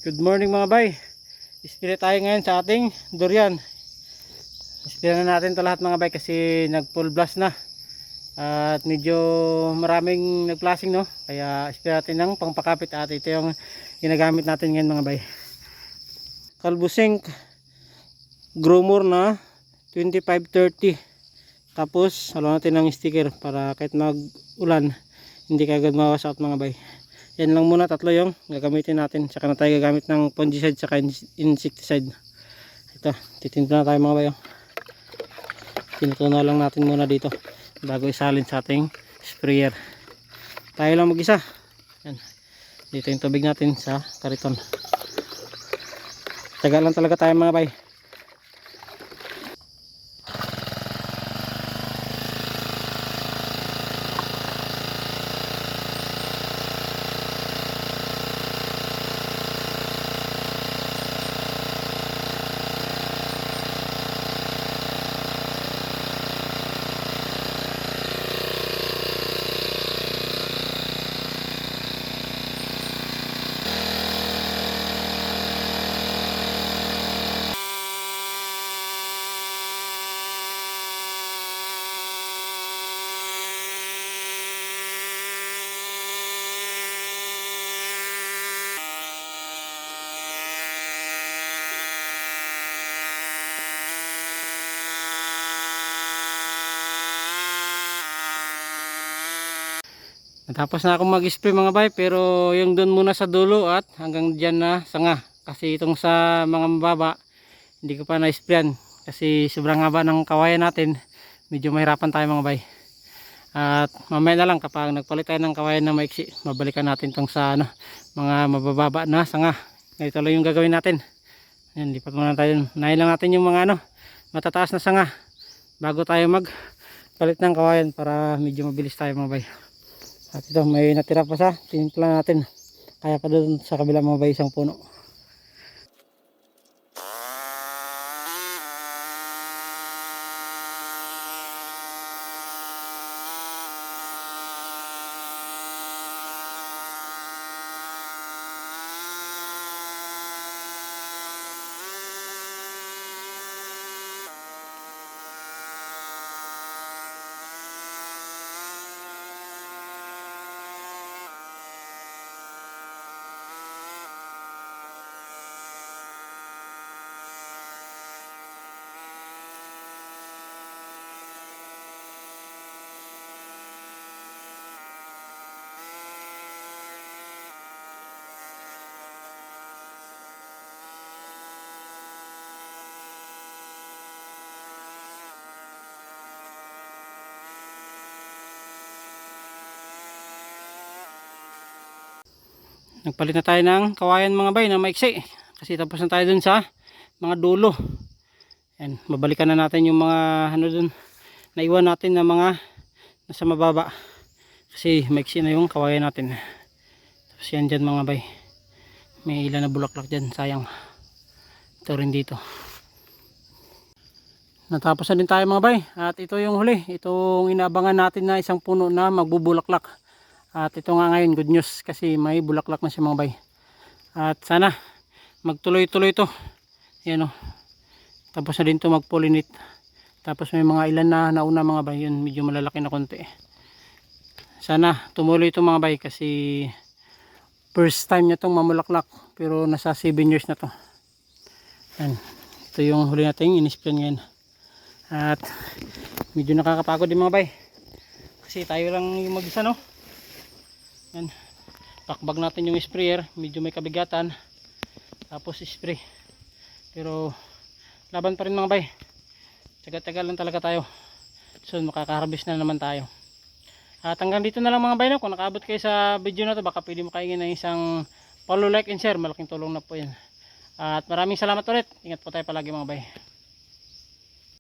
Good morning mga bay. Ispray tayo ngayon sa ating durian. Ispray na natin to lahat mga bay kasi nag full blast na. At medyo maraming nagplasing no. Kaya ispray natin ng pangpakapit at ito yung ginagamit natin ngayon mga bay. Calvuseng Growmore na 2530. Tapos halo natin ng sticker para kahit mag-ulan hindi kagad mawasak mga bay. Yan lang muna, tatlo yung gagamitin natin. Saka na tayo gagamit ng fungicide saka insecticide. Ito, titimpla na tayo mga bayo. Tinutunaw lang natin muna dito bago isalin sa ating sprayer. Tayo lang mag-isa. Yan. Dito yung tubig natin sa kariton. Taga lang talaga tayo mga bay. Natapos na akong mag-spray mga bay, pero yung doon muna sa dulo at hanggang dyan na sanga. Kasi itong sa mga mababa, hindi ko pa na-sprayan. Kasi sobrang haba ng kawayan natin, medyo mahirapan tayo mga bay. At mamaya na lang kapag nagpalit tayo ng kawayan na maiksi, mabalikan natin itong sa mga mabababa na sanga. Ito lang yung gagawin natin. Yan, lipat muna tayo. Nahin lang natin yung mga matataas na sanga bago tayo magpalit ng kawayan para medyo mabilis tayo mga bay. At ito may natira pa sa tinimpla natin. Kaya pa doon sa kabila mga bay isang puno. Nagpalit na tayo ng kawayan mga bay na maiksi. Kasi tapos na tayo dun sa mga dulo. Yan, babalikan na natin yung mga dun naiwan natin na mga nasa mababa. Kasi maiksi na yung kawayan natin. Tapos yan dyan mga bay. May ilan na bulaklak dyan, sayang. Ito rin dito. Natapos na din tayo mga bay. At ito yung huli. Itong inaabangan natin na isang puno na magbubulaklak. At ito nga ngayon good news kasi may bulaklak na siya mga bay. At sana magtuloy-tuloy ito. Yan o. Tapos na din ito mag-pollinate. Tapos may mga ilan na nauna mga bay. Yun medyo malalaki na konti. Sana tumuloy ito mga bay kasi first time niya itong mamulaklak. Pero nasa 7 years na to. Yan. Ito yung huli natin in-spray ngayon. At medyo nakakapagod din mga bay. Kasi tayo lang yung mag-isa no. Yan. Pakbag natin yung sprayer, medyo may kabigatan. Tapos spray. Pero laban pa rin mga bay. Tagal-tagal lang talaga tayo. So makaka-harvest na naman tayo. At hanggang dito na lang mga bay no. Kung nakaabot kayo sa video na to, baka pwede mo kaingin ng isang follow, like and share. Malaking tulong na po yan. At maraming salamat ulit. Ingat po tayo palagi mga bay.